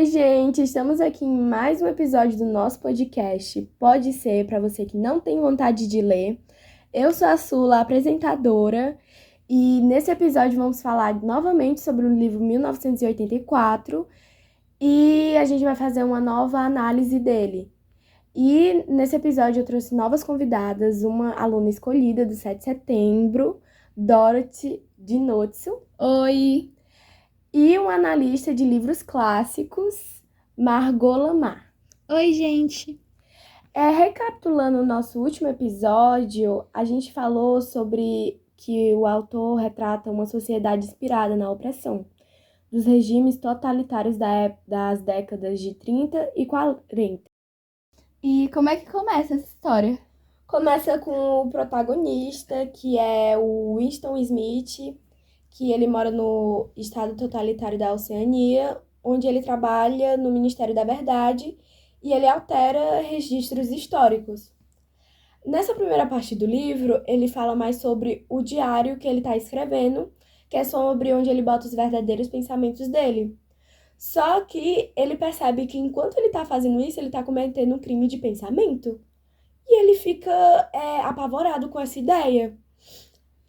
Oi, gente! Estamos aqui em mais um episódio do nosso podcast. Pode ser para você que não tem vontade de ler. Eu sou a Sula, apresentadora, e nesse episódio vamos falar novamente sobre o livro 1984 e a gente vai fazer uma nova análise dele. E nesse episódio eu trouxe novas convidadas, uma aluna escolhida do 7 de setembro, Dorothy Dinotso. Oi! E um analista de livros clássicos, Margot Lamar. Oi, gente! Recapitulando o nosso último episódio, a gente falou sobre que o autor retrata uma sociedade inspirada na opressão, dos regimes totalitários das décadas de 30 e 40. E como é que começa essa história? Começa com o protagonista, que é o Winston Smith, que ele mora no estado totalitário da Oceania, onde ele trabalha no Ministério da Verdade e ele altera registros históricos. Nessa primeira parte do livro, ele fala mais sobre o diário que ele está escrevendo, que é sobre onde ele bota os verdadeiros pensamentos dele. Só que ele percebe que enquanto ele está fazendo isso, ele está cometendo um crime de pensamento. E ele fica apavorado com essa ideia.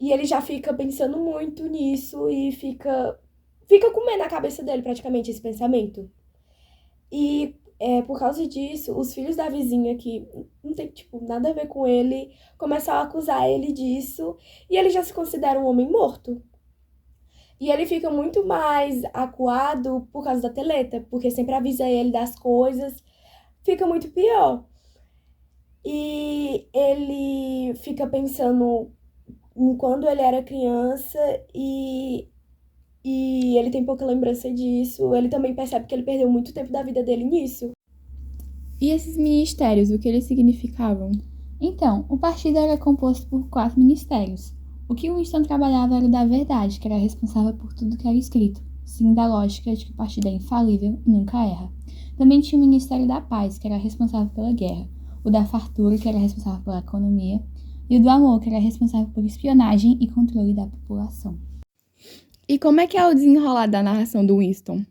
E ele já fica pensando muito nisso e fica comendo a cabeça dele praticamente esse pensamento. E por causa disso, os filhos da vizinha, que não tem nada a ver com ele, começam a acusar ele disso. E ele já se considera um homem morto. E ele fica muito mais acuado por causa da Teleta, porque sempre avisa ele das coisas. Fica muito pior. E ele fica pensando em quando ele era criança e ele tem pouca lembrança disso. Ele também percebe que ele perdeu muito tempo da vida dele nisso. E esses ministérios, o que eles significavam? Então, o partido era composto por 4 ministérios. O que Winston trabalhava era o da verdade, que era responsável por tudo que era escrito, seguindo a lógica de que o partido é infalível e nunca erra. Também tinha o Ministério da Paz, que era responsável pela guerra, o da fartura, que era responsável pela economia, e o do amor, que era responsável por espionagem e controle da população. E como é que é o desenrolar da narração do Winston?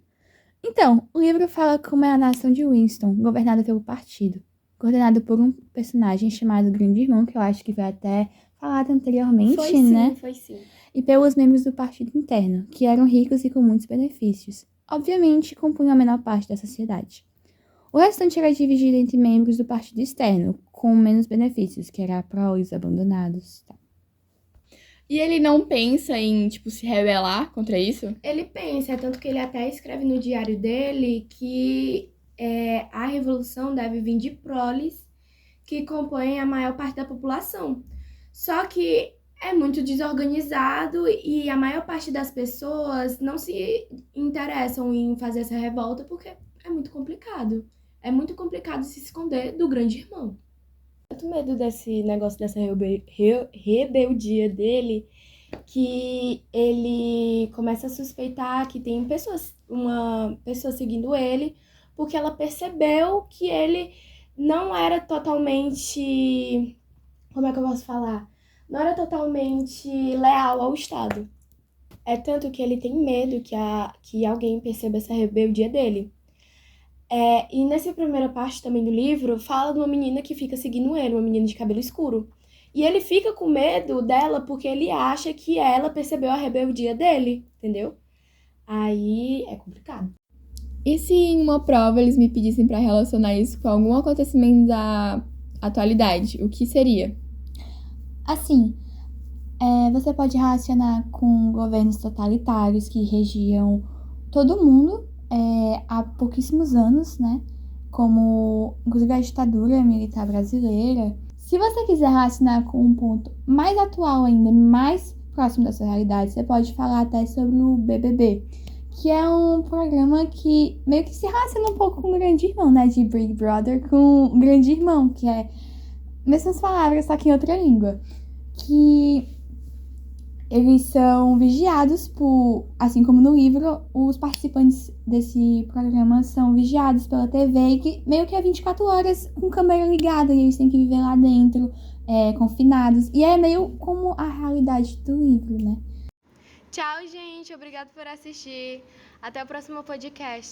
Então, o livro fala como é a nação de Winston, governada pelo partido, coordenado por um personagem chamado Grande Irmão, que eu acho que foi até falado anteriormente, né? Foi sim. E pelos membros do partido interno, que eram ricos e com muitos benefícios. Obviamente, compunham a menor parte da sociedade. O restante era dividido entre membros do partido externo, com menos benefícios, que era a prole, os abandonados, tá? E ele não pensa em, se rebelar contra isso? Ele pensa, tanto que ele até escreve no diário dele que a revolução deve vir de proles que compõem a maior parte da população. Só que é muito desorganizado e a maior parte das pessoas não se interessam em fazer essa revolta porque é muito complicado. É muito complicado se esconder do grande irmão. Tanto medo desse negócio, dessa rebeldia dele, que ele começa a suspeitar que tem uma pessoa seguindo ele, porque ela percebeu que ele não era totalmente, como é que eu posso falar? Não era totalmente leal ao Estado. É tanto que ele tem medo que alguém perceba essa rebeldia dele. E nessa primeira parte também do livro, fala de uma menina que fica seguindo ele, uma menina de cabelo escuro. E ele fica com medo dela porque ele acha que ela percebeu a rebeldia dele, entendeu? Aí é complicado. E se em uma prova eles me pedissem pra relacionar isso com algum acontecimento da atualidade, o que seria? Assim, você pode relacionar com governos totalitários que regiam todo mundo há pouquíssimos anos, né? Como, inclusive, a ditadura militar brasileira. Se você quiser relacionar com um ponto mais atual ainda, mais próximo da sua realidade, você pode falar até sobre o BBB, que é um programa que meio que se relaciona um pouco com o Grande Irmão, né? De Big Brother com o Grande Irmão, que é mesmas palavras, só que em outra língua. Que eles são vigiados por, assim como no livro, os participantes desse programa são vigiados pela TV, que meio que é 24 horas com câmera ligada, e eles têm que viver lá dentro, confinados. E é meio como a realidade do livro, né? Tchau, gente. Obrigada por assistir. Até o próximo podcast.